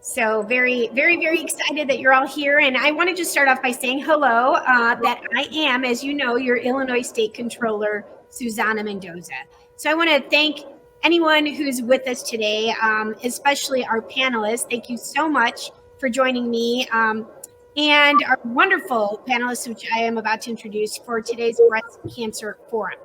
So very excited that you're all here. And I want to just start off by saying hello, that I am, as you know, your Illinois State Comptroller, Susana Mendoza. So I want to thank anyone who's with us today, especially our panelists. Thank you so much for joining me. And our wonderful panelists, which I am about to introduce for today's Breast Cancer Forum.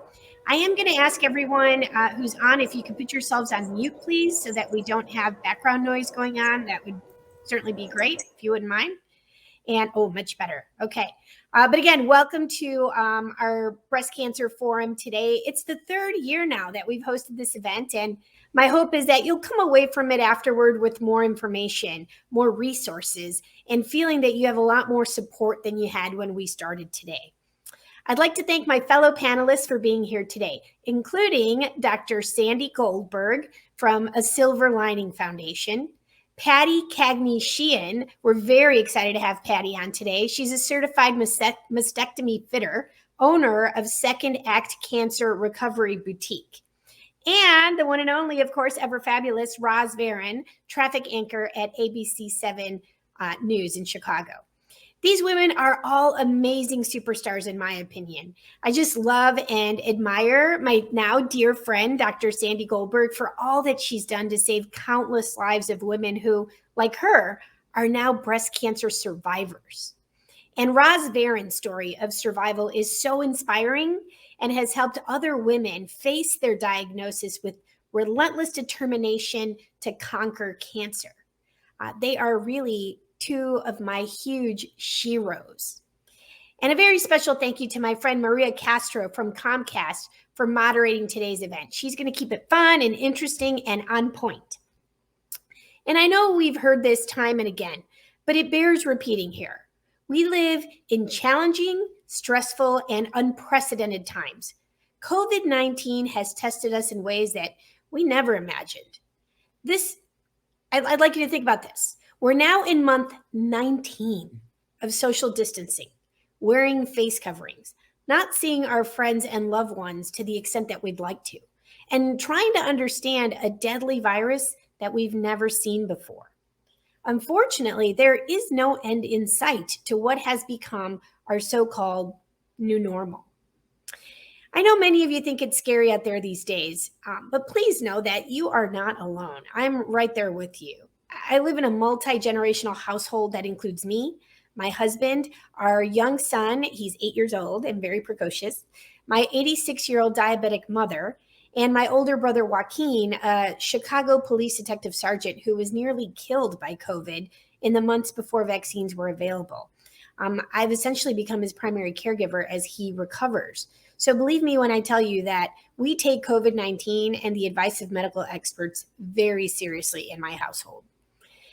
I am going to ask everyone who's on, if you could put yourselves on mute, please, so that we don't have background noise going on. That would certainly be great, if you wouldn't mind. And, much better. Okay. But again, welcome to our Breast Cancer Forum today. It's the third year now that we've hosted this event, and my hope is that you'll come away from it afterward with more information, more resources, and feeling that you have a lot more support than you had when we started today. I'd like to thank my fellow panelists for being here today, including Dr. Sandy Goldberg from A Silver Lining Foundation, Pattie Cagney Sheehan. We're very excited to have Pattie on today. She's a certified mastectomy fitter, owner of Second Act Cancer Recovery Boutique. And the one and only, of course, ever fabulous Roz Varon, traffic anchor at ABC7 News in Chicago. These women are all amazing superstars, in my opinion. I just love and admire my now dear friend, Dr. Sandy Goldberg, for all that she's done to save countless lives of women who, like her, are now breast cancer survivors. And Roz Varon's story of survival is so inspiring and has helped other women face their diagnosis with relentless determination to conquer cancer. They are really two of my huge sheroes. And a very special thank you to my friend Maria Castro from Comcast for moderating today's event. She's going to keep it fun and interesting and on point. And I know we've heard this time and again, but it bears repeating here. We live in challenging, stressful, and unprecedented times. COVID-19 has tested us in ways that we never imagined. I'd like you to think about this. We're now in month 19 of social distancing, wearing face coverings, not seeing our friends and loved ones to the extent that we'd like to, and trying to understand a deadly virus that we've never seen before. Unfortunately, there is no end in sight to what has become our so-called new normal. I know many of you think it's scary out there these days, but please know that you are not alone. I'm right there with you. I live in a multi-generational household that includes me, my husband, our young son, he's 8 years old and very precocious, my 86-year-old diabetic mother, and my older brother Joaquin, a Chicago police detective sergeant who was nearly killed by COVID in the months before vaccines were available. I've essentially become his primary caregiver as he recovers. So believe me when I tell you that we take COVID-19 and the advice of medical experts very seriously in my household.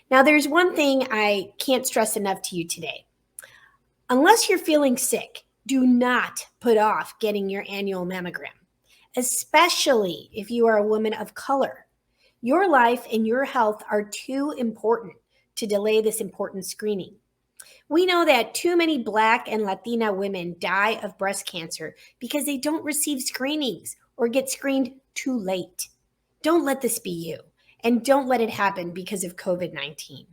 Now, there's one thing I can't stress enough to you today. Unless you're feeling sick, do not put off getting your annual mammogram, especially if you are a woman of color. Your life and your health are too important to delay this important screening. We know that too many Black and Latina women die of breast cancer because they don't receive screenings or get screened too late. Don't let this be you. And don't let it happen because of COVID-19.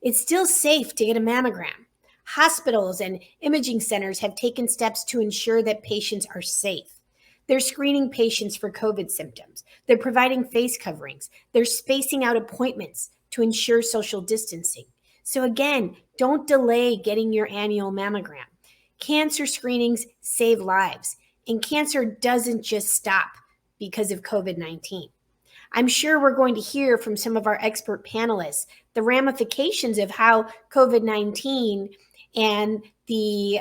It's still safe to get a mammogram. Hospitals and imaging centers have taken steps to ensure that patients are safe. They're screening patients for COVID symptoms. They're providing face coverings. They're spacing out appointments to ensure social distancing. So again, don't delay getting your annual mammogram. Cancer screenings save lives, and cancer doesn't just stop because of COVID-19. I'm sure we're going to hear from some of our expert panelists the ramifications of how COVID-19 and the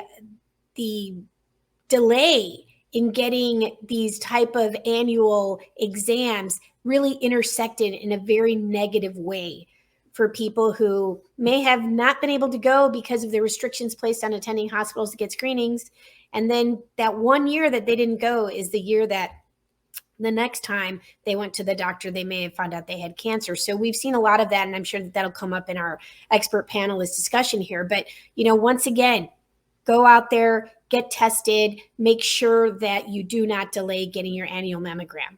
delay in getting these type of annual exams really intersected in a very negative way for people who may have not been able to go because of the restrictions placed on attending hospitals to get screenings. And then that 1 year that they didn't go is the year that the next time they went to the doctor, they may have found out they had cancer. So we've seen a lot of that, and I'm sure that that'll come up in our expert panelist discussion here. But, once again, go out there, get tested, make sure that you do not delay getting your annual mammogram.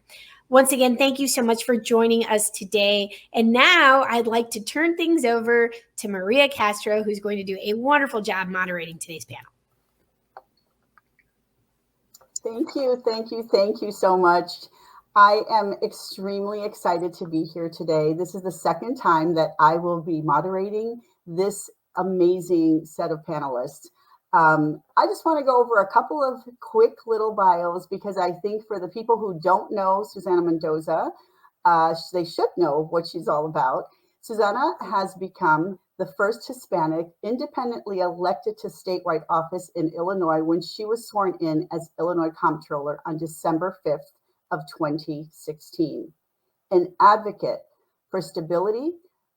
Once again, thank you so much for joining us today. And now I'd like to turn things over to Maria Castro, who's going to do a wonderful job moderating today's panel. Thank you so much. I am extremely excited to be here today. This is the second time that I will be moderating this amazing set of panelists. I just want to go over a couple of quick little bios because I think for the people who don't know Susana Mendoza, they should know what she's all about. Susana has become the first Hispanic independently elected to statewide office in Illinois when she was sworn in as Illinois Comptroller on December 5th of 2016. An advocate for stability,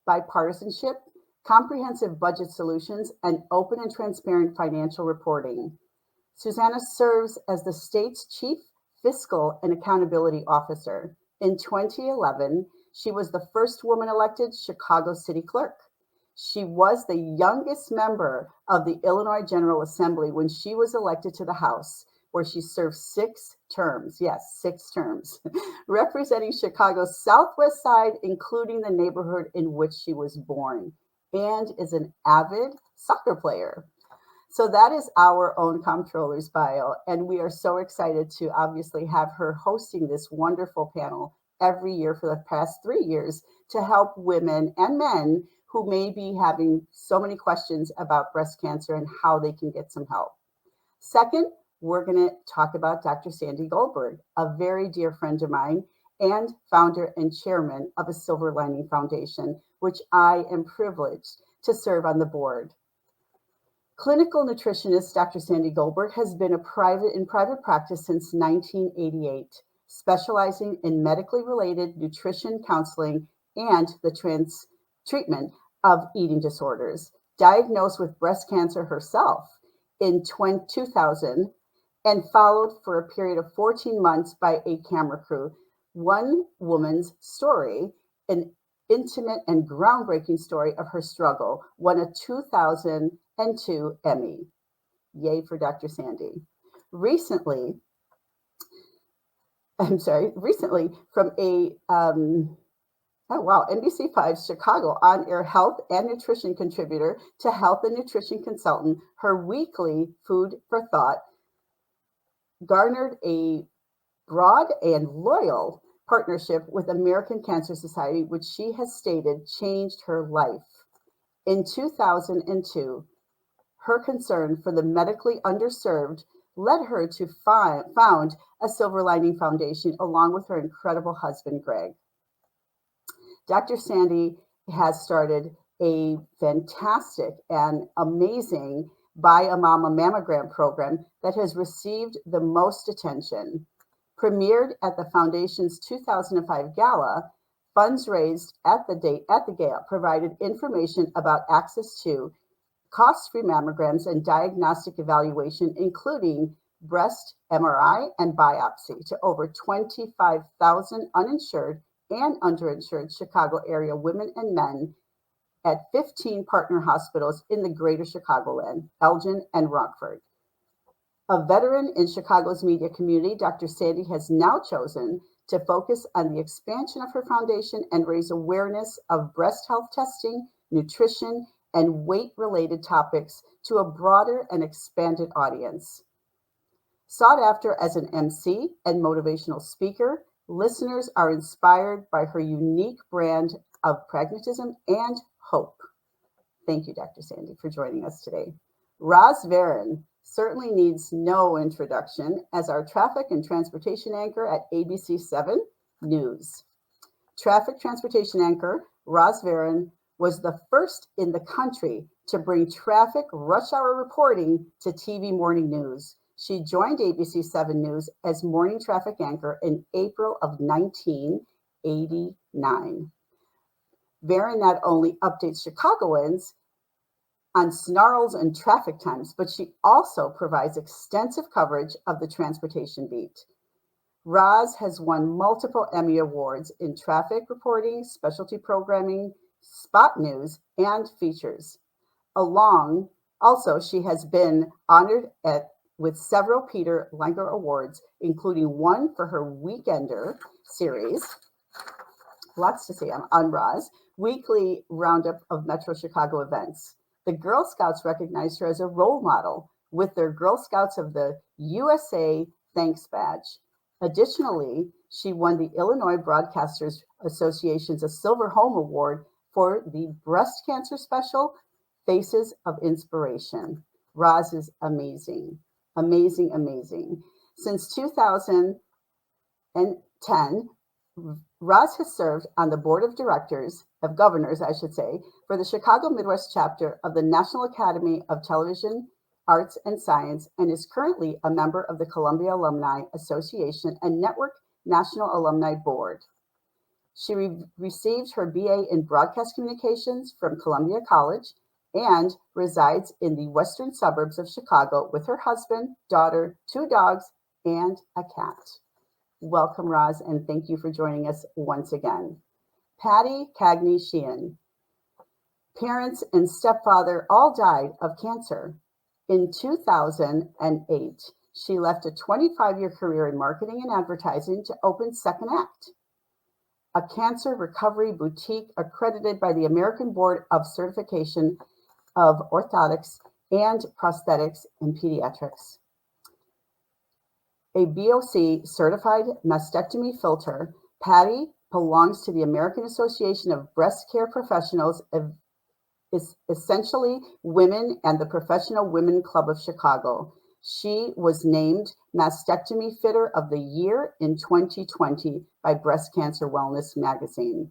bipartisanship, comprehensive budget solutions, and open and transparent financial reporting. Susana serves as the state's chief fiscal and accountability officer. In 2011, she was the first woman elected Chicago City Clerk. She was the youngest member of the Illinois General Assembly when she was elected to the House, where she served 6 terms. Yes, 6 terms, representing Chicago's southwest side, including the neighborhood in which she was born, and is an avid soccer player. So that is our own comptroller's bio, and we are so excited to obviously have her hosting this wonderful panel every year for the past 3 years to help women and men who may be having so many questions about breast cancer and how they can get some help. Second, we're going to talk about Dr. Sandy Goldberg, a very dear friend of mine and founder and chairman of a Silver Lining Foundation, which I am privileged to serve on the board. Clinical nutritionist Dr. Sandy Goldberg has been in private practice since 1988, specializing in medically related nutrition counseling and the treatment of eating disorders. Diagnosed with breast cancer herself in 2000 and followed for a period of 14 months by a camera crew. One woman's story, an intimate and groundbreaking story of her struggle, won a 2002 Emmy. Yay for Dr. Sandy. Recently from a NBC5 Chicago on-air health and nutrition contributor to health and nutrition consultant, her weekly Food for Thought garnered a broad and loyal partnership with American Cancer Society, which she has stated changed her life. In 2002, her concern for the medically underserved led her to found a Silver Lining Foundation along with her incredible husband, Greg. Dr. Sandy has started a fantastic and amazing Buy a Mama Mammogram program that has received the most attention. Premiered at the Foundation's 2005 gala, funds raised at the gala provided information about access to cost-free mammograms and diagnostic evaluation, including breast MRI and biopsy, to over 25,000 uninsured and underinsured Chicago area women and men at 15 partner hospitals in the greater Chicagoland, Elgin and Rockford. A veteran in Chicago's media community, Dr. Sandy has now chosen to focus on the expansion of her foundation and raise awareness of breast health testing, nutrition, and weight-related topics to a broader and expanded audience. Sought after as an MC and motivational speaker, listeners are inspired by her unique brand of pragmatism and hope. Thank you, Dr. Sandy, for joining us today. Roz Varon certainly needs no introduction as our traffic and transportation anchor at ABC 7 News. Traffic transportation anchor Roz Varon was the first in the country to bring traffic rush hour reporting to TV morning news. She joined ABC 7 News as morning traffic anchor in April of 1989. Varon not only updates Chicagoans on snarls and traffic times, but she also provides extensive coverage of the transportation beat. Roz has won multiple Emmy Awards in traffic reporting, specialty programming, spot news, and features. Also, she has been honored with several Peter Langer Awards, including one for her Weekender series, lots to see on Roz, weekly roundup of Metro Chicago events. The Girl Scouts recognized her as a role model with their Girl Scouts of the USA Thanks Badge. Additionally, she won the Illinois Broadcasters Association's A Silver Home Award for the breast cancer special, Faces of Inspiration. Roz is amazing, amazing, amazing. Since 2010, Roz has served on the board of governors, for the Chicago Midwest chapter of the National Academy of Television Arts and Science, and is currently a member of the Columbia Alumni Association and Network National Alumni Board. She received her BA in Broadcast Communications from Columbia College and resides in the western suburbs of Chicago with her husband, daughter, 2 dogs, and a cat. Welcome, Roz, and thank you for joining us once again. Pattie, Cagney, Sheehan. Parents and stepfather all died of cancer. In 2008, she left a 25-year career in marketing and advertising to open Second Act, a cancer recovery boutique accredited by the American Board of Certification of Orthotics and Prosthetics in Pediatrics. A BOC certified mastectomy filter, Pattie belongs to the American Association of Breast Care Professionals, is essentially women and the Professional Women Club of Chicago. She was named Mastectomy Fitter of the Year in 2020 by Breast Cancer Wellness magazine.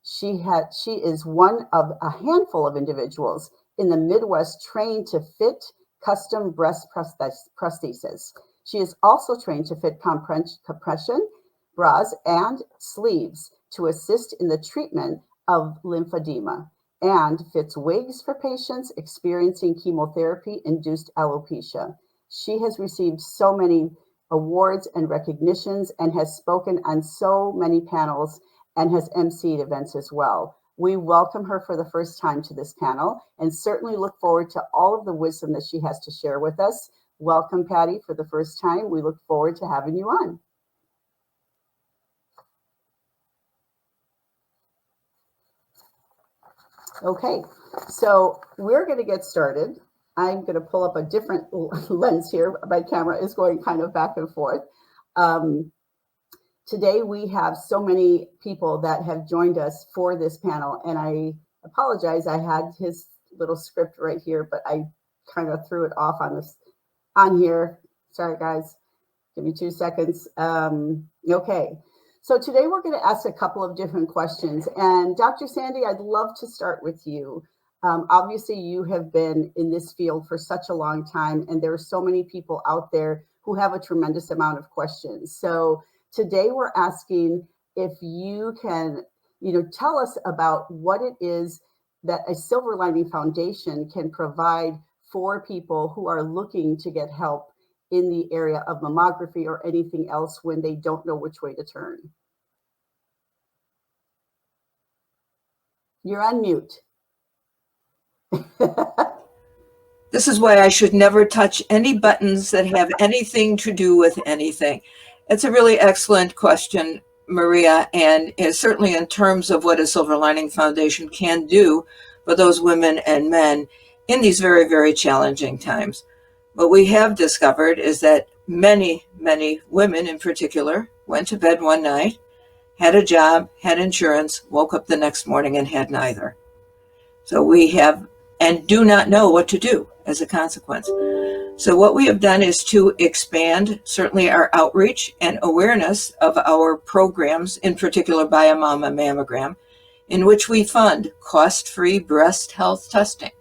She is one of a handful of individuals in the Midwest trained to fit custom breast prosthesis. She is also trained to fit compression bras and sleeves to assist in the treatment of lymphedema, and fits wigs for patients experiencing chemotherapy-induced alopecia. She has received so many awards and recognitions and has spoken on so many panels and has emceed events as well. We welcome her for the first time to this panel and certainly look forward to all of the wisdom that she has to share with us. Welcome, Pattie, for the first time. We look forward to having you on. Okay, so we're going to get started. I'm going to pull up a different lens here. My camera is going kind of back and forth. Today we have so many people that have joined us for this panel, and I apologize. I had his little script right here, but I kind of threw it off on here. Sorry, guys. Give me 2 seconds. Okay. So today we're going to ask a couple of different questions. And Dr. Sandy, I'd love to start with you. Obviously, you have been in this field for such a long time, and there are so many people out there who have a tremendous amount of questions. So today we're asking if you can, tell us about what it is that a Silver Lining Foundation can provide for people who are looking to get help in the area of mammography or anything else when they don't know which way to turn. You're on mute. This is why I should never touch any buttons that have anything to do with anything. It's a really excellent question, Maria, and certainly in terms of what a Silver Lining Foundation can do for those women and men in these very, very challenging times. What we have discovered is that many, many women in particular went to bed one night, had a job, had insurance, woke up the next morning and had neither. So we have, and do not know what to do as a consequence. So what we have done is to expand certainly our outreach and awareness of our programs, in particular Biomama Mammogram, in which we fund cost-free breast health testing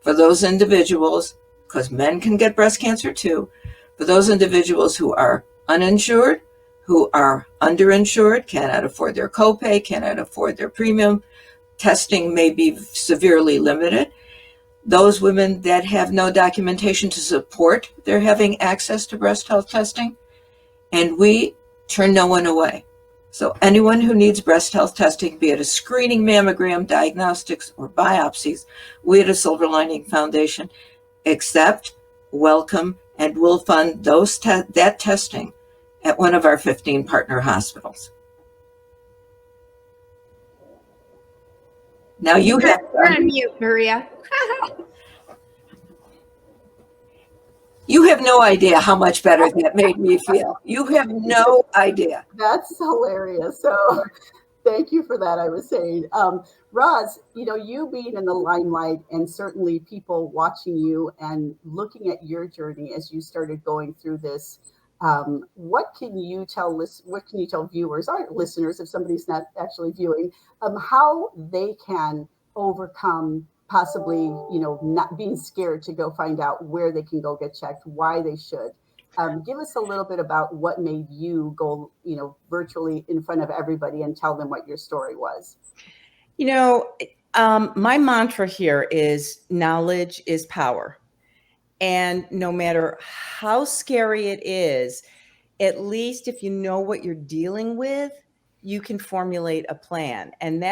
for those individuals, because men can get breast cancer too, for those individuals who are uninsured, who are underinsured, cannot afford their copay, cannot afford their premium, testing may be severely limited. Those women that have no documentation to support their having access to breast health testing, and we turn no one away. So anyone who needs breast health testing, be it a screening mammogram, diagnostics, or biopsies, we at a Silver Lining Foundation accept, welcome, and will fund that testing at one of our 15 partner hospitals. Now you have You're on mute, Maria. You have no idea how much better that made me feel. You have no idea. That's hilarious. So thank you for that, I was saying. Roz, you being in the limelight and certainly people watching you and looking at your journey as you started going through this, what can you tell viewers, our listeners, if somebody's not actually viewing, how they can overcome possibly, not being scared to go find out where they can go get checked, why they should? Give us a little bit about what made you go, virtually in front of everybody and tell them what your story was. My mantra here is knowledge is power. And no matter how scary it is, at least if you know what you're dealing with, you can formulate a plan. And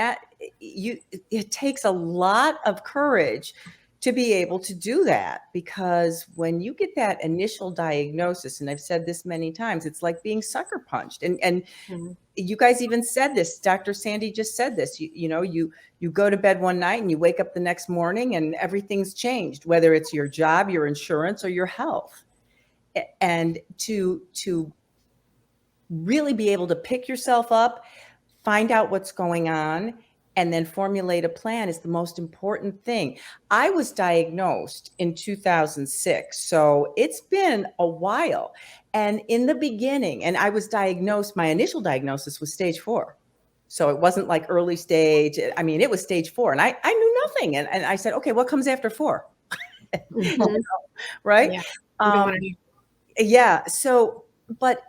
it takes a lot of courage to be able to do that, because when you get that initial diagnosis, and I've said this many times, it's like being sucker punched. And mm-hmm. You guys even said this, Dr. Sandy just said this, you go to bed one night and you wake up the next morning and everything's changed, whether it's your job, your insurance, or your health. And to really be able to pick yourself up, find out what's going on, and then formulate a plan is the most important thing. I was diagnosed in 2006, so it's been a while. And in the beginning, and I was diagnosed, my initial diagnosis was stage 4. So it wasn't like early stage. I mean, it was stage 4, and I knew nothing. And I said, okay, what comes after 4? Mm-hmm. Right? Yeah. So, but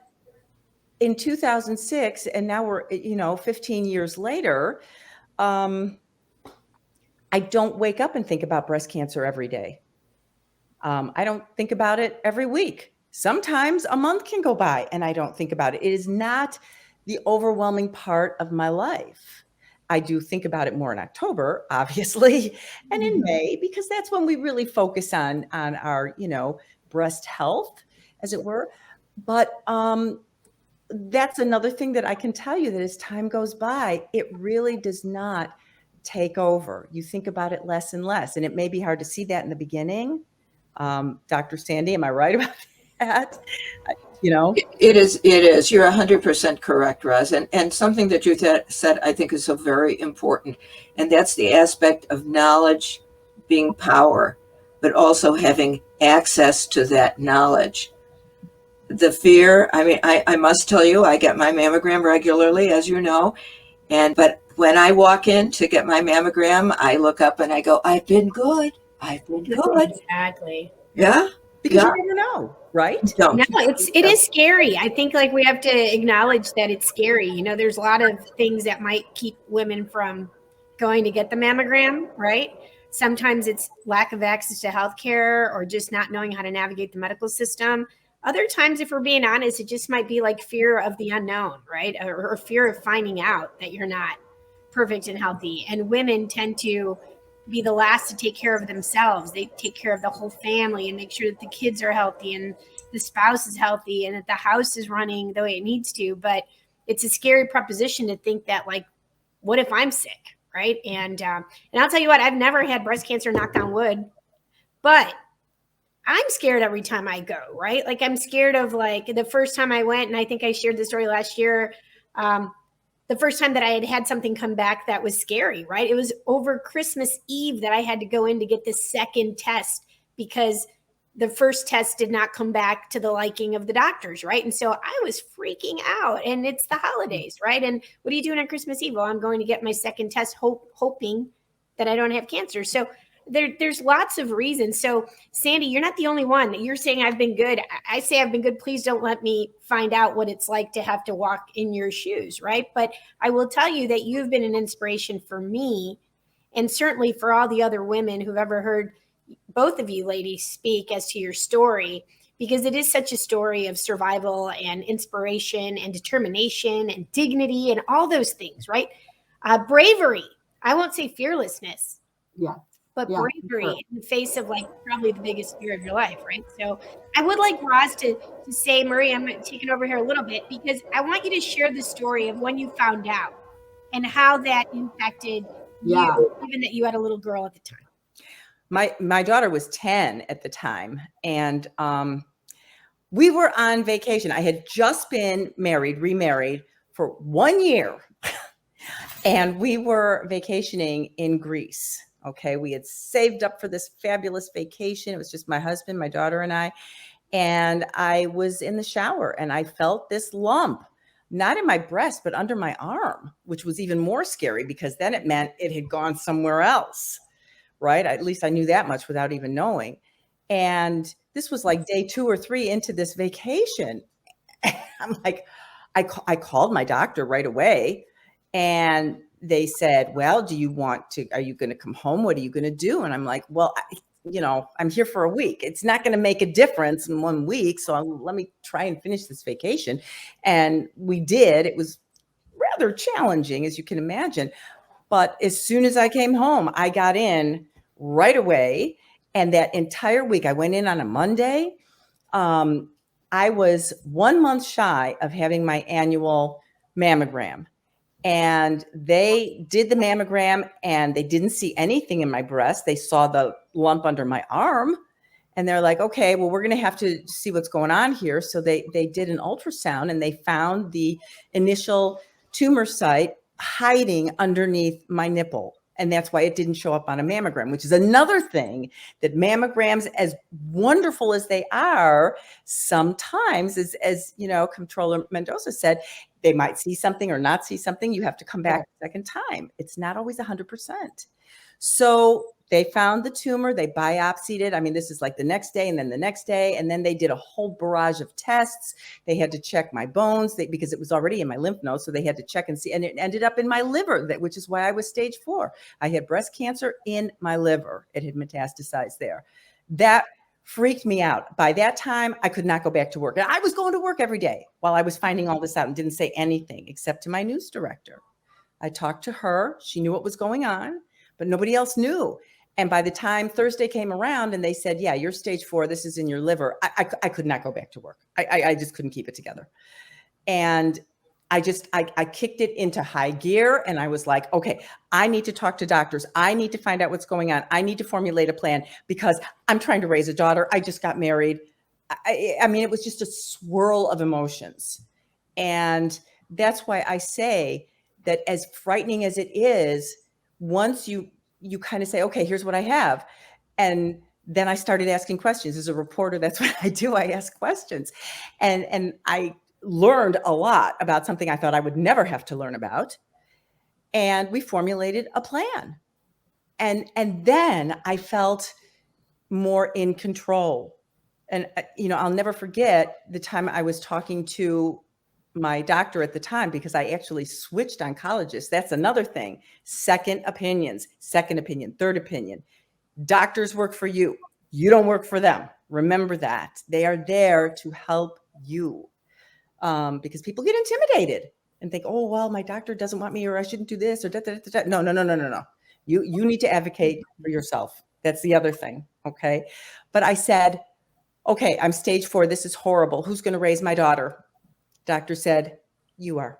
in 2006, and now we're, 15 years later, I don't wake up and think about breast cancer every day. I don't think about it every week. Sometimes a month can go by and I don't think about it. It is not the overwhelming part of my life. I do think about it more in October, obviously, and in May, because that's when we really focus on our, breast health, as it were. But that's another thing that I can tell you, that as time goes by, it really does not take over. You think about it less and less, and it may be hard to see that in the beginning. Dr. Sandy, am I right about that? It is. You're 100% correct, Roz. And something that you said, I think, is so very important. And that's the aspect of knowledge being power, but also having access to that knowledge. The fear, I must tell you, I get my mammogram regularly, as you know. But when I walk in to get my mammogram, I look up and I go, I've been good. Exactly. Yeah. Because you never know, right? No, it is scary. I think we have to acknowledge that it's scary. There's a lot of things that might keep women from going to get the mammogram, right? Sometimes it's lack of access to healthcare or just not knowing how to navigate the medical system. Other times, if we're being honest, it just might be like fear of the unknown, right? Or fear of finding out that you're not perfect and healthy. And women tend to be the last to take care of themselves. They take care of the whole family and make sure that the kids are healthy and the spouse is healthy and that the house is running the way it needs to. But it's a scary proposition to think that, what if I'm sick, right? And I'll tell you what, I've never had breast cancer, knock on wood, but I'm scared every time I go, right? I'm scared of the first time I went, and I think I shared the story last year. The first time that I had something come back that was scary, right? It was over Christmas Eve that I had to go in to get the second test because the first test did not come back to the liking of the doctors, right? And so I was freaking out, and it's the holidays, right? And what are you doing on Christmas Eve? Well, I'm going to get my second test, hoping that I don't have cancer. So there's lots of reasons. So Sandy, you're not the only one. You're saying I've been good. I say I've been good. Please don't let me find out what it's like to have to walk in your shoes, right? But I will tell you that you've been an inspiration for me, and certainly for all the other women who've ever heard both of you ladies speak as to your story, because it is such a story of survival and inspiration and determination and dignity and all those things, right? Bravery. I won't say fearlessness. Yeah. but Yeah, bravery sure. in the face of like probably the biggest fear of your life, right? So I would like Roz to say, Marie, I'm taking over here a little bit because I want you to share the story of when you found out and how that impacted Yeah. you, given that you had a little girl at the time. My daughter was 10 at the time, and we were on vacation. I had just been remarried for 1 year, and we were vacationing in Greece. Okay, we had saved up for this fabulous vacation. It was just my husband, my daughter, and I. And I was in the shower, and I felt this lump, not in my breast, but under my arm, which was even more scary because then it meant it had gone somewhere else. Right? At least I knew that much without even knowing. And this was like day 2 or 3 into this vacation. I'm like, I called my doctor right away, and they said, well, are you going to come home? What are you going to do? And I'm like, well, I'm here for a week. It's not going to make a difference in 1 week. So let me try and finish this vacation. And we did. It was rather challenging, as you can imagine. But as soon as I came home, I got in right away. And that entire week, I went in on a Monday. I was 1 month shy of having my annual mammogram. And they did the mammogram and they didn't see anything in my breast. They saw the lump under my arm. And they're like, okay, well, we're going to have to see what's going on here. So they did an ultrasound and they found the initial tumor site hiding underneath my nipple. And that's why it didn't show up on a mammogram, which is another thing that mammograms, as wonderful as they are, sometimes, as Comptroller Mendoza said, they might see something or not see something. You have to come back a second time. It's not always 100%. So they found the tumor, they biopsied it. I mean, this is like the next day and then the next day. And then they did a whole barrage of tests. They had to check my bones because it was already in my lymph nodes. So they had to check and see, and it ended up in my liver, which is why I was stage 4. I had breast cancer in my liver. It had metastasized there. That freaked me out. By that time, I could not go back to work. And I was going to work every day while I was finding all this out and didn't say anything except to my news director. I talked to her. She knew what was going on, but nobody else knew. And by the time Thursday came around and they said, yeah, you're stage 4, this is in your liver, I could not go back to work. I just couldn't keep it together. And I kicked it into high gear. And I was like, okay, I need to talk to doctors. I need to find out what's going on. I need to formulate a plan because I'm trying to raise a daughter. I just got married. I mean, it was just a swirl of emotions. And that's why I say that as frightening as it is, once you kind of say, okay, here's what I have. And then I started asking questions. As a reporter, that's what I do. I ask questions. And I learned a lot about something I thought I would never have to learn about. And we formulated a plan. And then I felt more in control. And, I'll never forget the time I was talking to my doctor at the time, because I actually switched oncologists. That's another thing. Second opinions, second opinion, third opinion. Doctors work for you. You don't work for them. Remember that. They are there to help you, because people get intimidated and think, oh, well, my doctor doesn't want me, or I shouldn't do this, or da, da, da, da. No. You need to advocate for yourself. That's the other thing. Okay. But I said, okay, I'm stage 4. This is horrible. Who's going to raise my daughter? Doctor said, you are.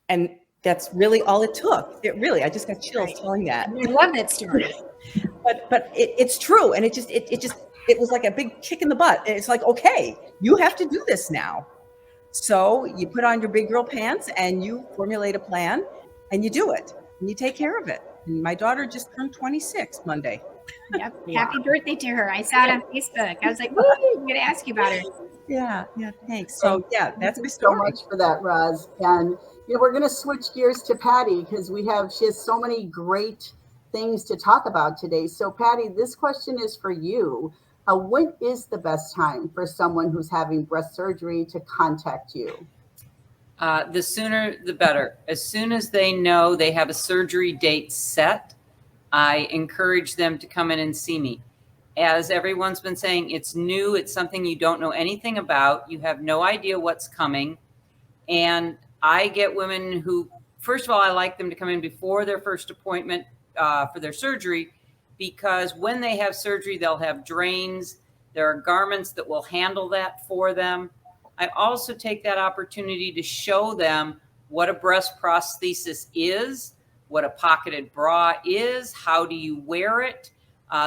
And that's really all it took. I just got chills telling that. I love that story. but it's true. And it was like a big kick in the butt. And it's like, okay, you have to do this now. So you put on your big girl pants and you formulate a plan and you do it and you take care of it. And my daughter just turned 26 Monday. Yep. Happy birthday to her. I saw it on Facebook. I was like, woo, I'm going to ask you about her. Yeah, thanks. So yeah, that's my story. story. So much for that, Roz. And we're going to switch gears to Pattie because she has so many great things to talk about today. So Pattie, this question is for you. When is the best time for someone who's having breast surgery to contact you? The sooner the better. As soon as they know they have a surgery date set, I encourage them to come in and see me. As everyone's been saying, it's new. It's something you don't know anything about. You have no idea what's coming. And I get women who, first of all, I like them to come in before their first appointment for their surgery, because when they have surgery, they'll have drains. There are garments that will handle that for them. I also take that opportunity to show them what a breast prosthesis is, what a pocketed bra is, how do you wear it,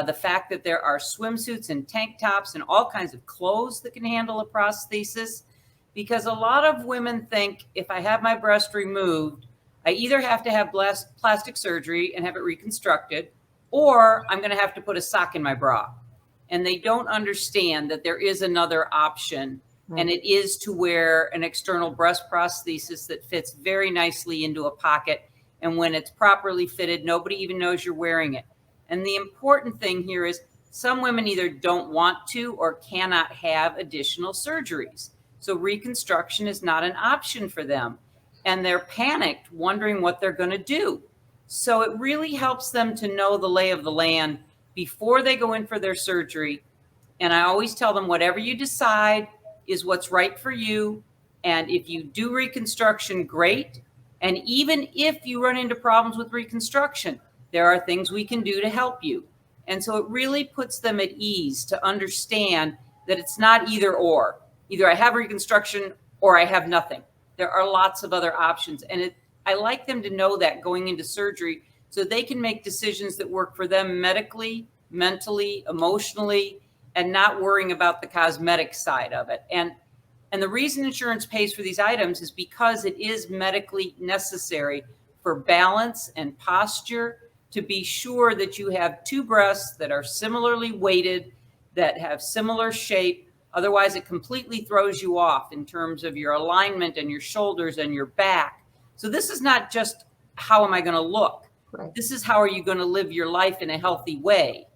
the fact that there are swimsuits and tank tops and all kinds of clothes that can handle a prosthesis. Because a lot of women think if I have my breast removed, I either have to have plastic surgery and have it reconstructed, or I'm going to have to put a sock in my bra. And they don't understand that there is another option, and it is to wear an external breast prosthesis that fits very nicely into a pocket. And when it's properly fitted, nobody even knows you're wearing it. And the important thing here is some women either don't want to or cannot have additional surgeries. So reconstruction is not an option for them. And they're panicked, wondering what they're going to do. So it really helps them to know the lay of the land before they go in for their surgery. And I always tell them, whatever you decide is what's right for you. And if you do reconstruction, great. And even if you run into problems with reconstruction, there are things we can do to help you. And so it really puts them at ease to understand that it's not either or. Either I have reconstruction or I have nothing. There are lots of other options. And I like them to know that going into surgery so they can make decisions that work for them medically, mentally, emotionally, and not worrying about the cosmetic side of it. And the reason insurance pays for these items is because it is medically necessary for balance and posture, to be sure that you have two breasts that are similarly weighted, that have similar shape. Otherwise, it completely throws you off in terms of your alignment and your shoulders and your back. So this is not just how am I going to look? Right. This is how are you going to live your life in a healthy way?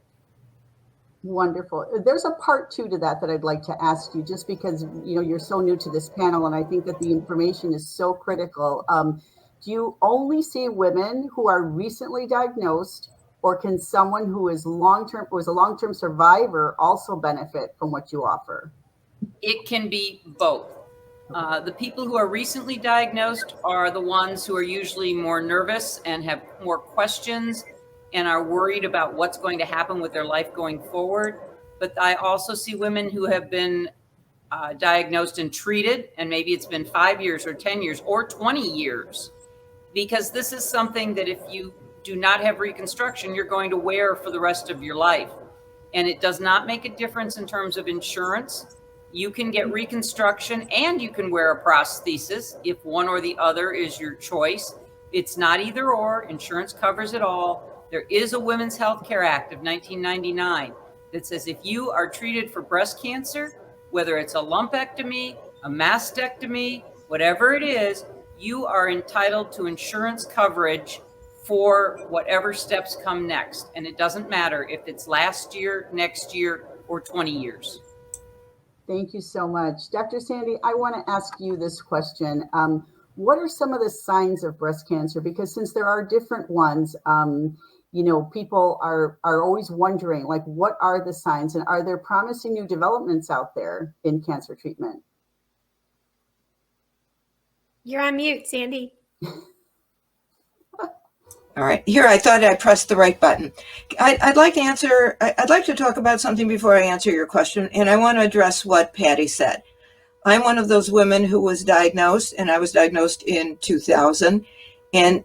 Wonderful. There's a part 2 to that I'd like to ask you, just because you're so new to this panel, and I think that the information is so critical. Do you only see women who are recently diagnosed, or can someone who is a long-term survivor also benefit from what you offer? It can be both. The people who are recently diagnosed are the ones who are usually more nervous and have more questions and are worried about what's going to happen with their life going forward. But I also see women who have been diagnosed and treated, and maybe it's been 5 years or 10 years or 20 years, because this is something that if you do not have reconstruction, you're going to wear for the rest of your life. And it does not make a difference in terms of insurance. You can get reconstruction and you can wear a prosthesis if one or the other is your choice. It's not either or. Insurance covers it all. There is a Women's Health Care Act of 1999 that says if you are treated for breast cancer, whether it's a lumpectomy, a mastectomy, whatever it is, you are entitled to insurance coverage for whatever steps come next. And it doesn't matter if it's last year, next year, or 20 years. Thank you so much. Dr. Sandy, I want to ask you this question. What are some of the signs of breast cancer? Because since there are different ones, people are always wondering, like, what are the signs, and are there promising new developments out there in cancer treatment? You're on mute, Sandy. All right, here, I thought I pressed the right button. I'd like to talk about something before I answer your question, and I want to address what Pattie said. I'm one of those women who was diagnosed, and I was diagnosed in 2000, and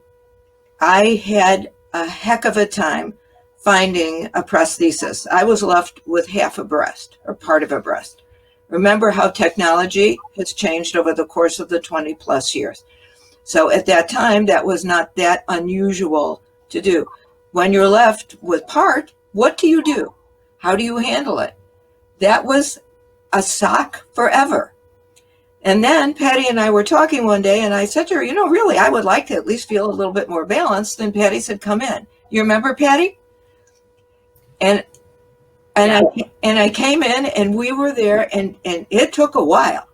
I had a heck of a time finding a prosthesis. I was left with half a breast, or part of a breast. Remember how technology has changed over the course of the 20 plus years. So at that time, that was not that unusual to do. When you're left with part, what do you do? How do you handle it? That was a sock forever. And then Pattie and I were talking one day, and I said to her, really, I would like to at least feel a little bit more balanced. And Pattie said, come in. You remember, Pattie? And I came in, and we were there, and it took a while.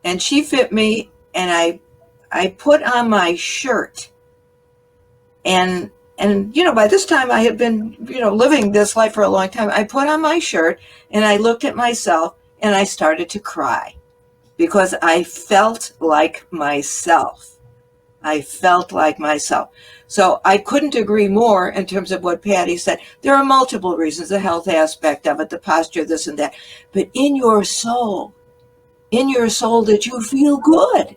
And she fit me, and I put on my shirt, and by this time I had been, living this life for a long time. I put on my shirt and I looked at myself and I started to cry because I felt like myself. I felt like myself. So I couldn't agree more in terms of what Pattie said. There are multiple reasons, the health aspect of it, the posture, this and that. But in your soul that you feel good.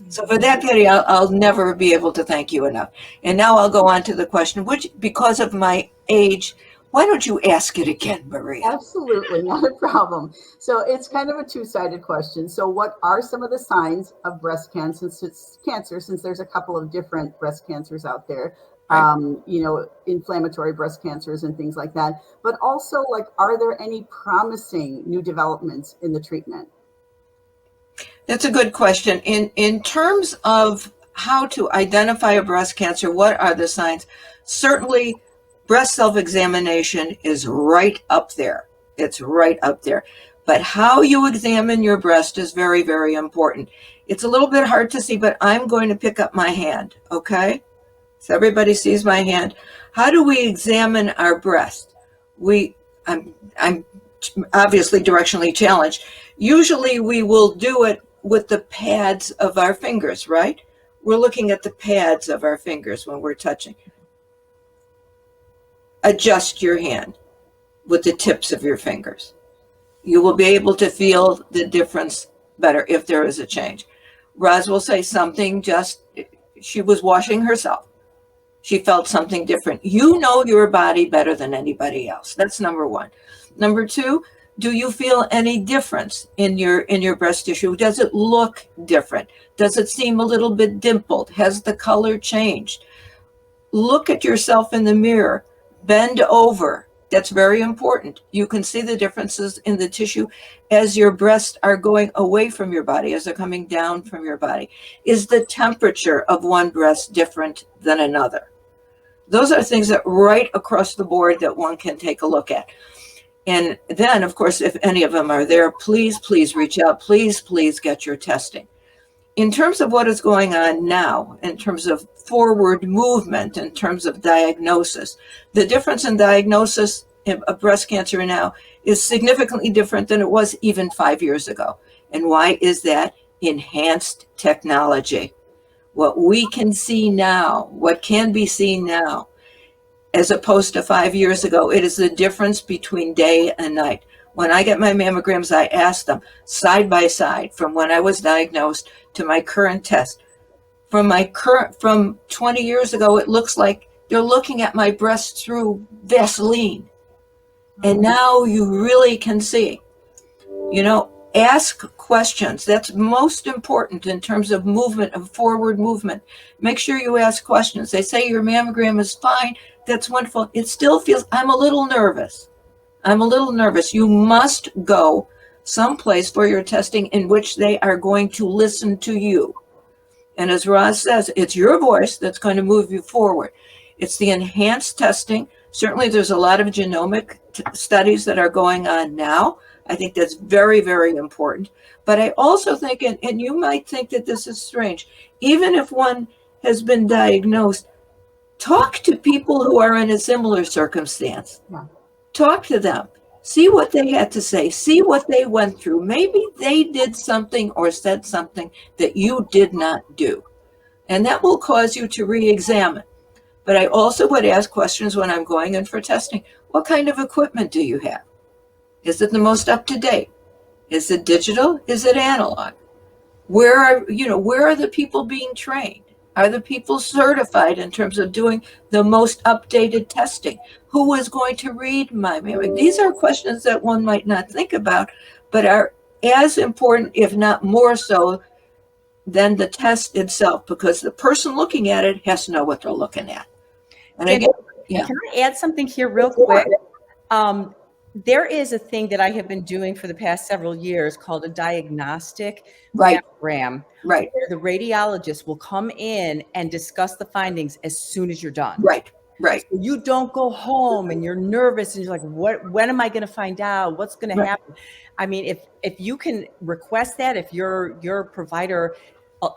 So for that, Pattie, I'll never be able to thank you enough. And now I'll go on to the question, which, because of my age, why don't you ask it again, Maria? Absolutely, not a problem. So it's kind of a two-sided question. So what are some of the signs of breast cancer, since there's a couple of different breast cancers out there, Right. Inflammatory breast cancers and things like that. But also, like, are there any promising new developments in the treatment? That's a good question. In terms of how to identify a breast cancer, what are the signs? Certainly, breast self-examination is right up there. It's right up there. But how you examine your breast is very, very important. It's a little bit hard to see, but I'm going to pick up my hand, okay? So everybody sees my hand. How do we examine our breast? I'm obviously directionally challenged. Usually we will do it with the pads of our fingers, right? We're looking at the pads of our fingers when we're touching. Adjust your hand with the tips of your fingers. You will be able to feel the difference better if there is a change. Roz will say something, she was washing herself. She felt something different. You know your body better than anybody else. That's number one. Number two, do you feel any difference in your breast tissue? Does it look different? Does it seem a little bit dimpled? Has the color changed? Look at yourself in the mirror. Bend over. That's very important. You can see the differences in the tissue as your breasts are going away from your body, as they're coming down from your body. Is the temperature of one breast different than another? Those are things that right across the board that one can take a look at. And then, of course, if any of them are there, please, please reach out. Please, please get your testing. In terms of what is going on now, in terms of forward movement, in terms of diagnosis, the difference in diagnosis of breast cancer now is significantly different than it was even 5 years ago. And why is that? Enhanced technology. What we can see now, what can be seen now, as opposed to 5 years ago, it is the difference between day and night. When I get my mammograms, I ask them side by side from when I was diagnosed to my current test. From 20 years ago, it looks like they're looking at my breast through Vaseline. And now you really can see. Ask questions. That's most important in terms of movement, of forward movement. Make sure you ask questions. They say your mammogram is fine. That's wonderful. It still feels, I'm a little nervous. You must go someplace for your testing in which they are going to listen to you. And as Roz says, it's your voice that's going to move you forward. It's the enhanced testing. Certainly there's a lot of genomic studies that are going on now. I think that's very, very important. But I also think, and you might think that this is strange, even if one has been diagnosed, talk to people who are in a similar circumstance. Yeah. Talk to them. See what they had to say. See what they went through. Maybe they did something or said something that you did not do. And that will cause you to re-examine. But I also would ask questions when I'm going in for testing. What kind of equipment do you have? Is it the most up-to-date? Is it digital? Is it analog? Where are the people being trained? Are the people certified in terms of doing the most updated testing? Who is going to read my mammogram? These are questions that one might not think about, but are as important, if not more so, than the test itself, because the person looking at it has to know what they're looking at. And again, Can I add something here real quick? There is a thing that I have been doing for the past several years called a diagnostic mammogram. Right. Where the radiologist will come in and discuss the findings as soon as you're done. Right. So you don't go home and you're nervous and you're like, when am I going to find out? What's going to happen? I mean, if you can request that, if your provider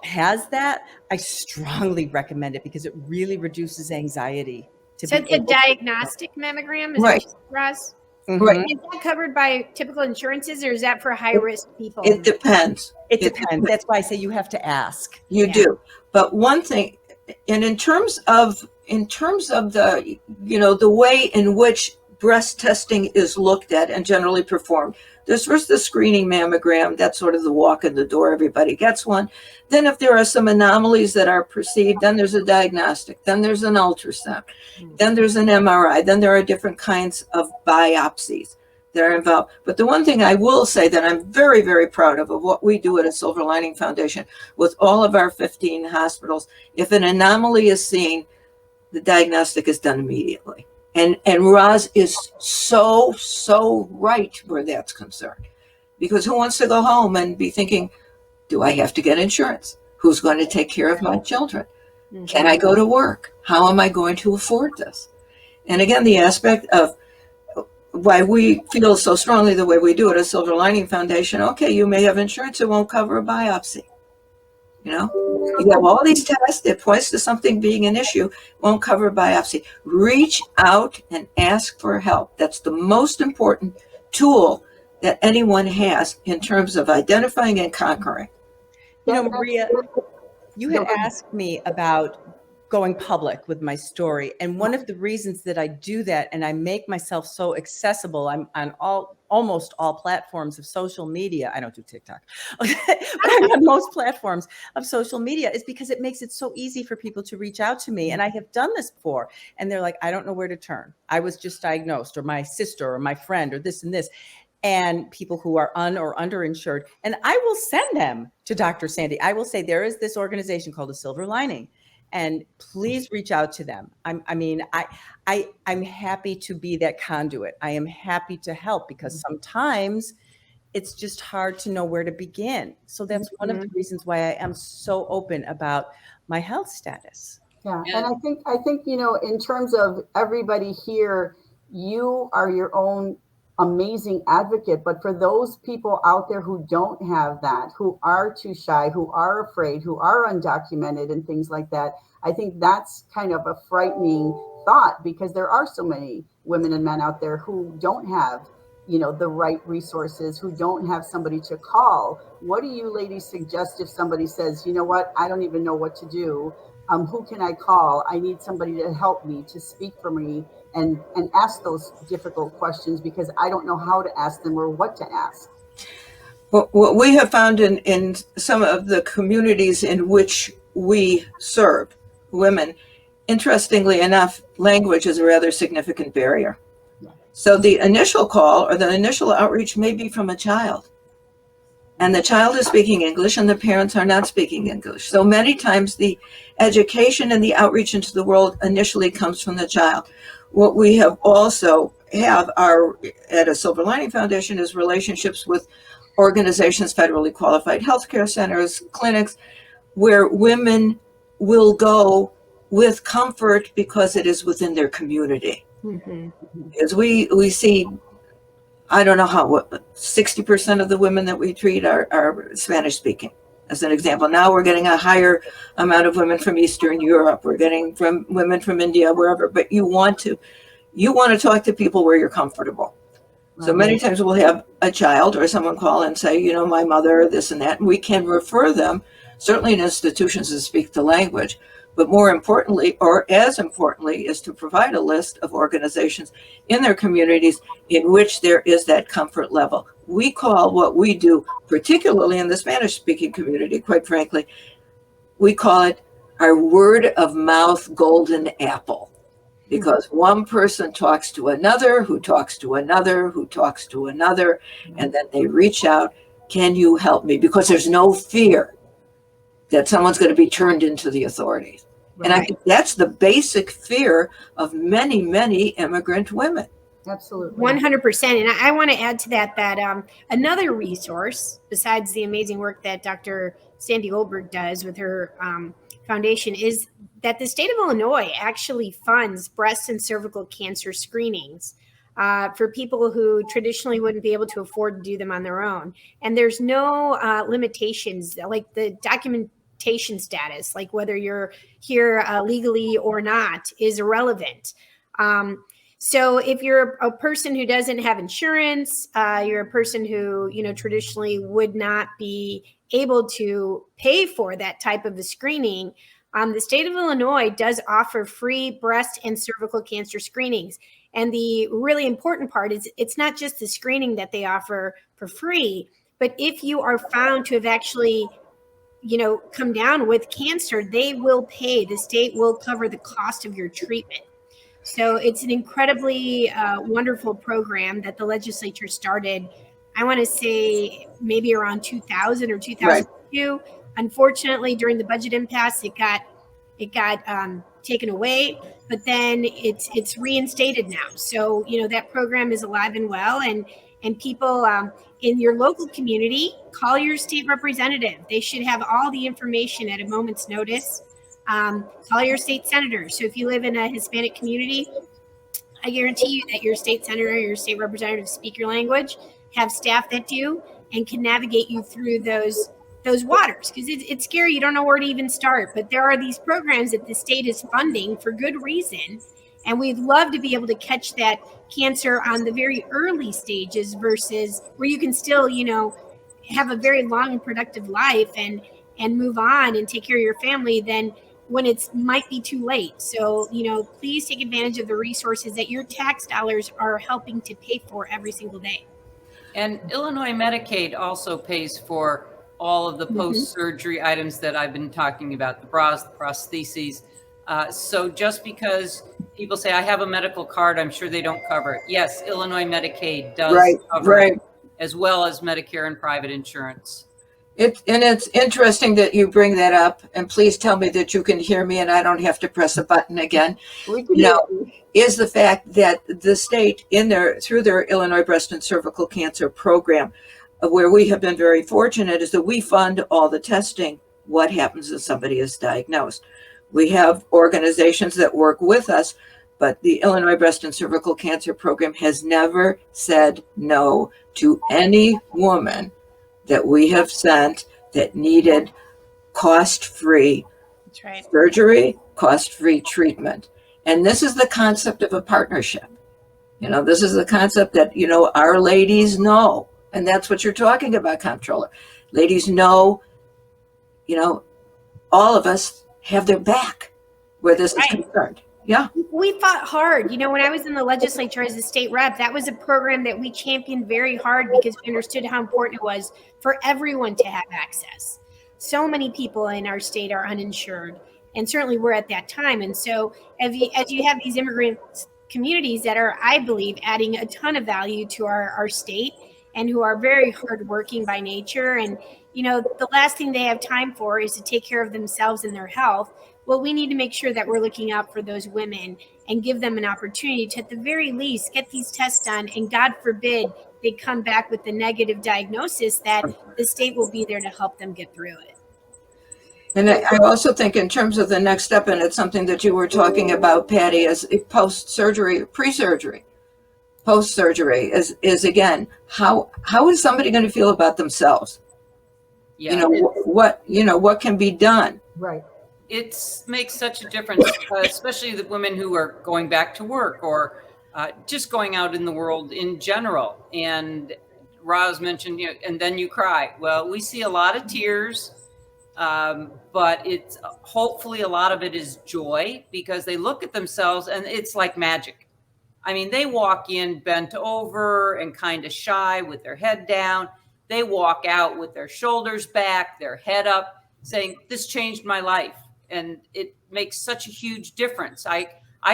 has that, I strongly recommend it because it really reduces anxiety. So it's a diagnostic mammogram, is right. that Roz? Right. Is that covered by typical insurances, or is that for high risk people? It depends. It depends. That's why I say you have to ask. You Yeah. do. But one thing, and in terms of the, the way in which breast testing is looked at and generally performed, there's first the screening mammogram. That's sort of the walk in the door. Everybody gets one. Then if there are some anomalies that are perceived, then there's a diagnostic. Then there's an ultrasound. Then there's an MRI. Then there are different kinds of biopsies that are involved. But the one thing I will say that I'm very, very proud of what we do at a Silver Lining Foundation with all of our 15 hospitals, if an anomaly is seen, the diagnostic is done immediately. And Roz is so right where that's concerned. Because who wants to go home and be thinking, do I have to get insurance? Who's going to take care of my children? Can I go to work? How am I going to afford this? And again, the aspect of why we feel so strongly the way we do at a Silver Lining Foundation, okay, you may have insurance, it won't cover a biopsy. You have all these tests that points to something being an issue, won't cover a biopsy. Reach out and ask for help. That's the most important tool that anyone has in terms of identifying and conquering. Maria, you had asked me about going public with my story. And one of the reasons that I do that and I make myself so accessible, I'm on almost all platforms of social media. I don't do TikTok, but I'm on most platforms of social media, is because it makes it so easy for people to reach out to me. And I have done this before. And they're like, I don't know where to turn. I was just diagnosed, or my sister or my friend or this and this. And people who are or underinsured. And I will send them to Dr. Sandy. I will say, there is this organization called the Silver Lining, and please reach out to them. I'm happy to be that conduit. I am happy to help, because sometimes it's just hard to know where to begin. So that's one of the reasons why I am so open about my health status. Yeah, and I think in terms of everybody here, you are your own amazing advocate. But for those people out there who don't have that, who are too shy, who are afraid, who are undocumented and things like that, I think that's kind of a frightening thought, because there are so many women and men out there who don't have, the right resources, who don't have somebody to call. What do you ladies suggest if somebody says, you know what, I don't even know what to do? Who can I call? I need somebody to help me, to speak for me, and ask those difficult questions, because I don't know how to ask them or what to ask. Well, what we have found in some of the communities in which we serve women, interestingly enough, language is a rather significant barrier. So the initial call or the initial outreach may be from a child, and the child is speaking English and the parents are not speaking English. So many times the education and the outreach into the world initially comes from the child. What we have also at a Silver Lining Foundation is relationships with organizations, federally qualified healthcare centers, clinics, where women will go with comfort because it is within their community. As we see, I don't know how, 60% of the women that we treat are Spanish speaking, as an example. Now we're getting a higher amount of women from Eastern Europe. We're getting from women from India, wherever, but you want to talk to people where you're comfortable. So many times we'll have a child or someone call and say, my mother, this and that, and we can refer them, certainly in institutions that speak the language. But more importantly, or as importantly, is to provide a list of organizations in their communities in which there is that comfort level. We call what we do, particularly in the Spanish-speaking community, quite frankly, we call it our word of mouth golden apple. Because one person talks to another, who talks to another, who talks to another, and then they reach out, can you help me? Because there's no fear that someone's going to be turned into the authorities. Right. And I think that's the basic fear of many, many immigrant women. Absolutely. 100%. And I want to add to that another resource, besides the amazing work that Dr. Sandy Goldberg does with her foundation, is that the state of Illinois actually funds breast and cervical cancer screenings for people who traditionally wouldn't be able to afford to do them on their own. And there's no limitations, like the documentation status, like whether you're here legally or not, is irrelevant. So if you're a person who doesn't have insurance, you're a person who, traditionally would not be able to pay for that type of a screening, the state of Illinois does offer free breast and cervical cancer screenings. And the really important part is it's not just the screening that they offer for free, but if you are found to have actually, come down with cancer, they will pay, the state will cover the cost of your treatment. So it's an incredibly wonderful program that the legislature started, I want to say maybe around 2000 or 2002. Right. Unfortunately, during the budget impasse, it got taken away, but then it's reinstated now. So, that program is alive and well, and people in your local community, call your state representative. They should have all the information at a moment's notice. Call your state senator. So if you live in a Hispanic community, I guarantee you that your state senator, your state representative speak your language, have staff that do, and can navigate you through those waters, because it's scary. You don't know where to even start. But there are these programs that the state is funding for good reason, and we'd love to be able to catch that cancer on the very early stages versus where you can still, have a very long and productive life and move on and take care of your family than when it might be too late. So, please take advantage of the resources that your tax dollars are helping to pay for every single day. And Illinois Medicaid also pays for all of the post-surgery items that I've been talking about, the bras, the prostheses. So just because people say, I have a medical card, I'm sure they don't cover it. Yes, Illinois Medicaid does cover it, as well as Medicare and private insurance. It's interesting that you bring that up, and please tell me that you can hear me and I don't have to press a button again. Is the fact that the state through their Illinois Breast and Cervical Cancer Program, where we have been very fortunate, is that we fund all the testing. What happens if somebody is diagnosed? We have organizations that work with us, but the Illinois Breast and Cervical Cancer Program has never said no to any woman that we have sent that needed cost-free surgery, cost-free treatment. And this is the concept of a partnership. This is the concept that, our ladies know, and that's what you're talking about, Comptroller. Ladies know, all of us have their back where this is concerned. Yeah. We fought hard. When I was in the legislature as a state rep, that was a program that we championed very hard because we understood how important it was for everyone to have access. So many people in our state are uninsured, and certainly we're at that time. And so as you have these immigrant communities that are, I believe, adding a ton of value to our state and who are very hardworking by nature. And, the last thing they have time for is to take care of themselves and their health. Well, we need to make sure that we're looking out for those women and give them an opportunity to, at the very least, get these tests done. And God forbid they come back with the negative diagnosis, that the state will be there to help them get through it. And I also think in terms of the next step, and it's something that you were talking about, Pattie, is post-surgery, pre-surgery. Post-surgery is again, how is somebody going to feel about themselves? Yeah. What can be done? Right. It makes such a difference, especially the women who are going back to work or just going out in the world in general. And Roz mentioned, and then you cry. Well, we see a lot of tears, but it's hopefully a lot of it is joy, because they look at themselves and it's like magic. I mean, they walk in bent over and kind of shy with their head down. They walk out with their shoulders back, their head up, saying, this changed my life. And it makes such a huge difference. I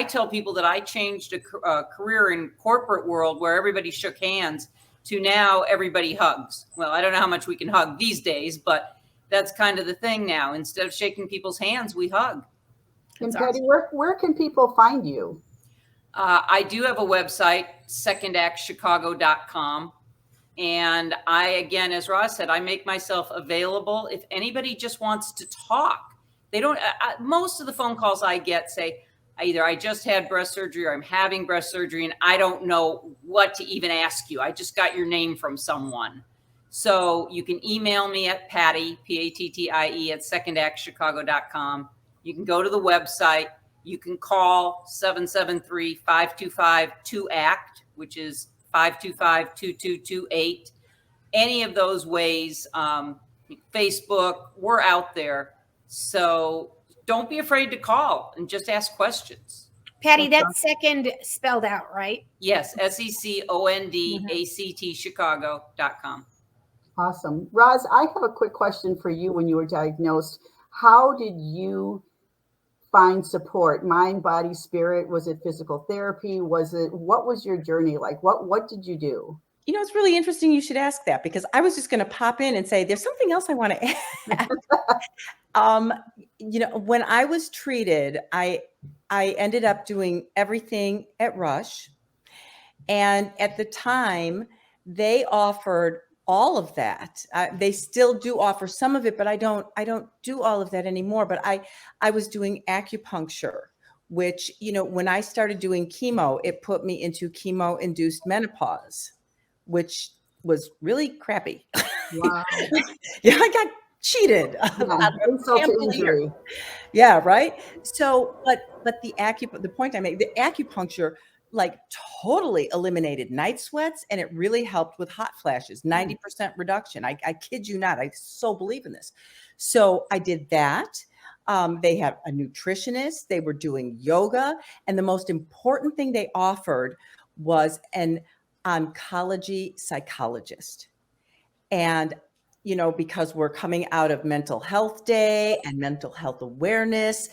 tell people that I changed a career in corporate world where everybody shook hands to now everybody hugs. Well, I don't know how much we can hug these days, but that's kind of the thing now. Instead of shaking people's hands, we hug. And Pattie, where can people find you? I do have a website, secondactchicago.com. And I, again, as Roz said, I make myself available. If anybody just wants to talk, they don't, most of the phone calls I get say, either I just had breast surgery or I'm having breast surgery and I don't know what to even ask you. I just got your name from someone. So you can email me at Pattie, Pattie, at secondactchicago.com. You can go to the website. You can call 773-525-2ACT, which is 525-2228. Any of those ways, Facebook, we're out there. So don't be afraid to call and just ask questions. Pattie, that's second spelled out, right? Yes, SECONDACT Chicago.com. Awesome. Roz, I have a quick question for you. When you were diagnosed, how did you find support? Mind, body, spirit? Was it physical therapy? What was your journey like? What did you do? You know, it's really interesting you should ask that, because I was just going to pop in and say, there's something else I want to add. You know, when I was treated, I ended up doing everything at Rush. And at the time, they offered all of that. They still do offer some of it, but I don't do all of that anymore. But I was doing acupuncture, which, you know, when I started doing chemo, it put me into chemo-induced menopause, which was really crappy. Wow. Yeah, I got cheated. Yeah, insult to injury. Yeah, right. So, but the point I make, the acupuncture like totally eliminated night sweats, and it really helped with hot flashes, 90% reduction. I kid you not. I so believe in this. So I did that. They have a nutritionist. They were doing yoga. And the most important thing they offered was an oncology psychologist. And, you know, because we're coming out of Mental Health Day and mental health awareness,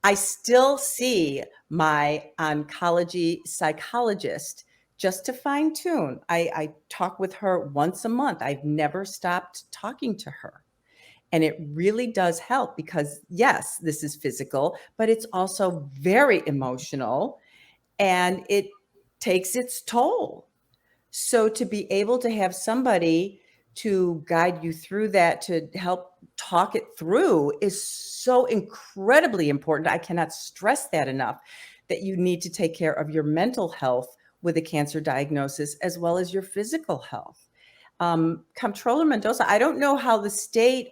I still see my oncology psychologist just to fine tune. I talk with her once a month. I've never stopped talking to her. And it really does help, because yes, this is physical, but it's also very emotional, and it takes its toll. So to be able to have somebody to guide you through that, to help talk it through, is so incredibly important. I cannot stress that enough, that you need to take care of your mental health with a cancer diagnosis as well as your physical health. Comptroller Mendoza, I don't know how the state,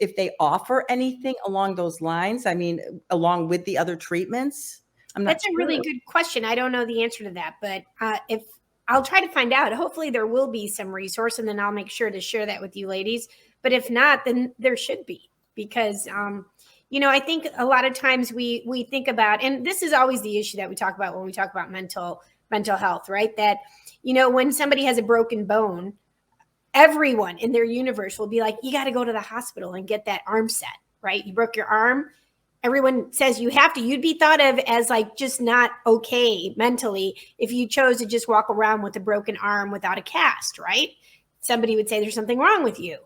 if they offer anything along those lines. I mean, along with the other treatments. That's a really good question. I don't know the answer to that, but if I'll try to find out. Hopefully there will be some resource, and then I'll make sure to share that with you ladies. But if not, then there should be, because, you know, I think a lot of times we think about, and this is always the issue that we talk about when we talk about mental health, right? That, you know, when somebody has a broken bone, everyone in their universe will be like, you got to go to the hospital and get that arm set, right? You broke your arm. Everyone says you have to. You'd be thought of as like just not okay mentally if you chose to just walk around with a broken arm without a cast, right? Somebody would say there's something wrong with you.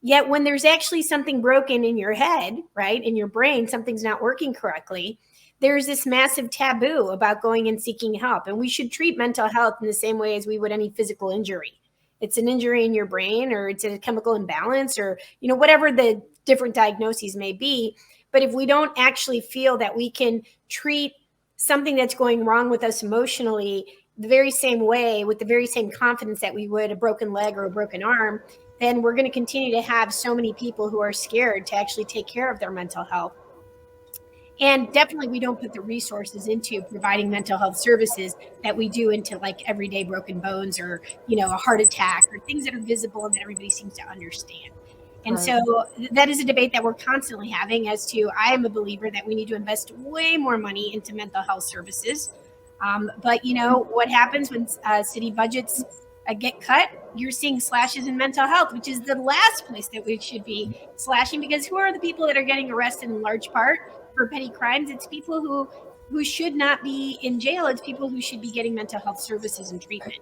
Yet when there's actually something broken in your head, right, in your brain, something's not working correctly, there's this massive taboo about going and seeking help. And we should treat mental health in the same way as we would any physical injury. It's an injury in your brain, or it's a chemical imbalance, or, you know, whatever the different diagnoses may be. But if we don't actually feel that we can treat something that's going wrong with us emotionally the very same way, with the very same confidence that we would a broken leg or a broken arm, then we're going to continue to have so many people who are scared to actually take care of their mental health. And definitely we don't put the resources into providing mental health services that we do into like everyday broken bones, or, you know, a heart attack, or things that are visible and that everybody seems to understand. And so that is a debate that we're constantly having as to, I am a believer that we need to invest way more money into mental health services. But, you know, what happens when city budgets get cut? You're seeing slashes in mental health, which is the last place that we should be slashing, because who are the people that are getting arrested in large part for petty crimes? It's people who should not be in jail. It's people who should be getting mental health services and treatment.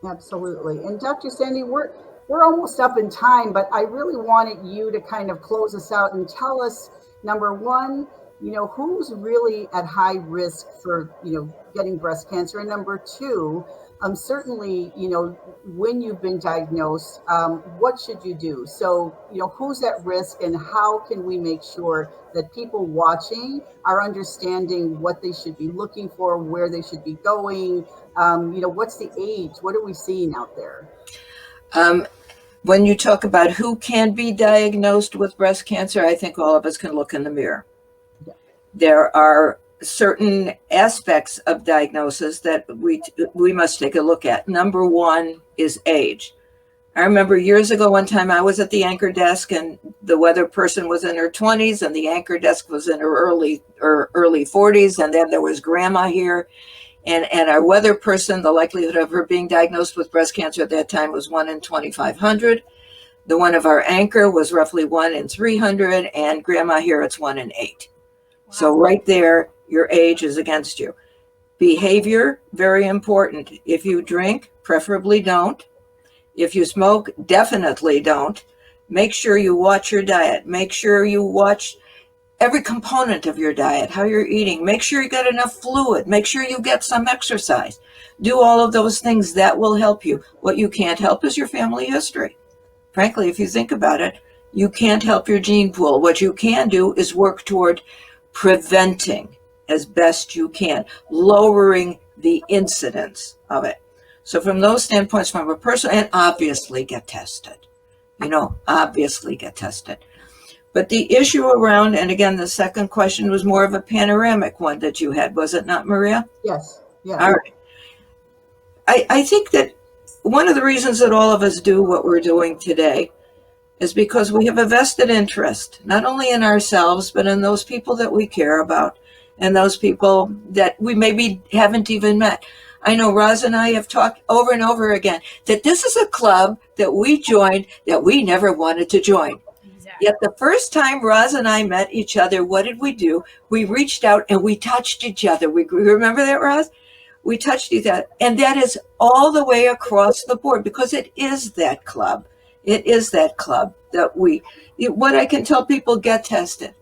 Absolutely. And Dr. Sandy, we're almost up in time, but I really wanted you to kind of close us out and tell us, number one, you know, who's really at high risk for, you know, getting breast cancer, and number two, certainly, you know, when you've been diagnosed, what should you do? So, you know, who's at risk, and how can we make sure that people watching are understanding what they should be looking for, where they should be going? You know, what's the age? What are we seeing out there? When you talk about who can be diagnosed with breast cancer, I think all of us can look in the mirror. Yeah. There are certain aspects of diagnosis that we must take a look at. Number one is age. I remember years ago, one time I was at the anchor desk and the weather person was in her 20s and the anchor desk was in her early 40s. And then there was grandma here. And our weather person, the likelihood of her being diagnosed with breast cancer at that time was 1 in 2,500. The one of our anchor was roughly 1 in 300. And grandma here, it's 1 in 8. Wow. So right there, your age is against you. Behavior, very important. If you drink, preferably don't. If you smoke, definitely don't. Make sure you watch your diet. Make sure you watch every component of your diet, how you're eating. Make sure you get enough fluid. Make sure you get some exercise. Do all of those things. That will help you. What you can't help is your family history. Frankly, if you think about it, you can't help your gene pool. What you can do is work toward preventing as best you can, lowering the incidence of it. So from those standpoints, from a personal, and obviously get tested, obviously get tested. But the issue around, and again, the second question was more of a panoramic one that you had, was it not, Maria? Yes. Yeah. All right. I think that one of the reasons that all of us do what we're doing today is because we have a vested interest, not only in ourselves, but in those people that we care about and those people that we maybe haven't even met. I know Roz and I have talked over and over again that this is a club that we joined that we never wanted to join. Exactly. Yet the first time Roz and I met each other, what did we do? We reached out and we touched each other. We remember that, Roz? We touched each other. And that is all the way across the board because it is that club. It is that club that what I can tell people, get tested.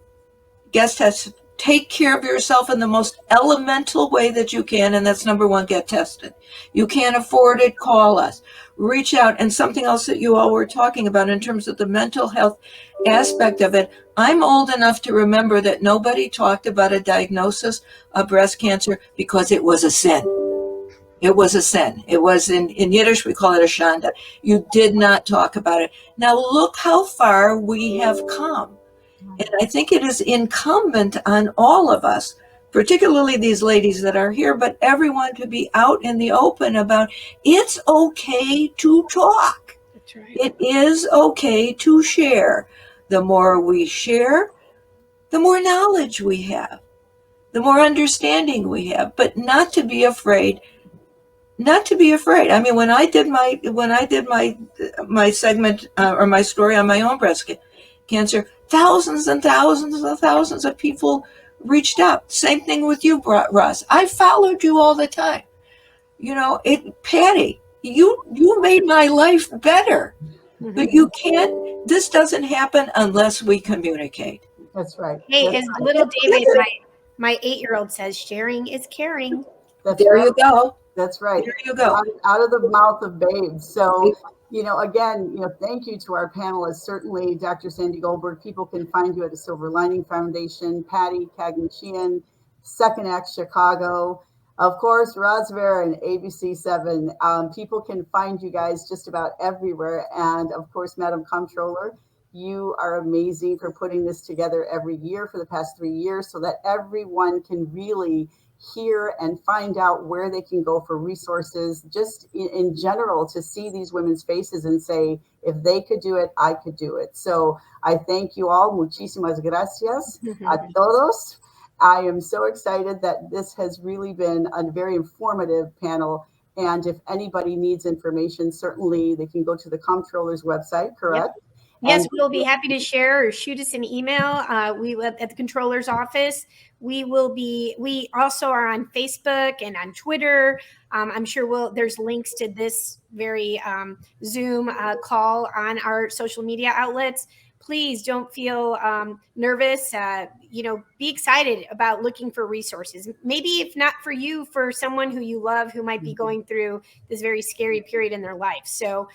Get tested. Take care of yourself in the most elemental way that you can, and that's number one, get tested. You can't afford it, call us. Reach out. And something else that you all were talking about in terms of the mental health aspect of it, I'm old enough to remember that nobody talked about a diagnosis of breast cancer because it was a sin. It was a sin. It was in Yiddish, we call it a shanda. You did not talk about it. Now look how far we have come. And I think it is incumbent on all of us, particularly these ladies that are here, but everyone to be out in the open about it's okay to talk. That's right. It is okay to share. The more we share, the more knowledge we have, the more understanding we have, but not to be afraid. Not to be afraid. I mean, when I did my segment or my story on my own breast cancer, thousands and thousands and thousands of people reached out. Same thing with you, Roz. I followed you all the time. Pattie, you made my life better. Mm-hmm. But you can't. This doesn't happen unless we communicate. That's right. Hey, That's as right. little David, my 8-year-old says, sharing is caring. There you go. That's right. There you go. Out of the mouth of babes. So, again, thank you to our panelists. Certainly, Dr. Sandy Goldberg, people can find you at the Silver Lining Foundation, Pattie, Cagney, Sheehan, Second Act Chicago. Of course, Roz Varon, ABC7. People can find you guys just about everywhere. And of course, Madam Comptroller, you are amazing for putting this together every year for the past 3 years so that everyone can really hear and find out where they can go for resources, just in general, to see these women's faces and say, if they could do it, I could do it. So I thank you all. Muchísimas gracias a todos. I am so excited that this has really been a very informative panel. And if anybody needs information, certainly they can go to the Comptroller's website, correct? Yep. Yes, we'll be happy to share or shoot us an email. We at the Comptroller's office. We also are on Facebook and on Twitter. I'm sure there's links to this very Zoom call on our social media outlets. Please don't feel nervous. Be excited about looking for resources. Maybe if not for you, for someone who you love, who might be going through this very scary period in their life. So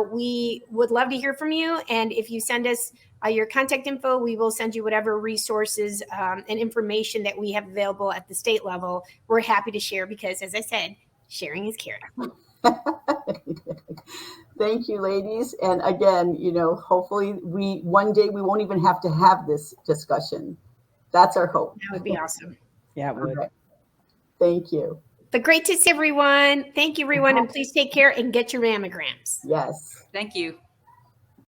we would love to hear from you. And if you send us your contact info, we will send you whatever resources and information that we have available at the state level. We're happy to share because, as I said, sharing is caring. Thank you, ladies. And again, hopefully one day we won't even have to have this discussion. That's our hope. That would be awesome. Yeah, it would. Okay. Thank you. But great to see everyone. Thank you, everyone. And please take care and get your mammograms. Yes. Thank you.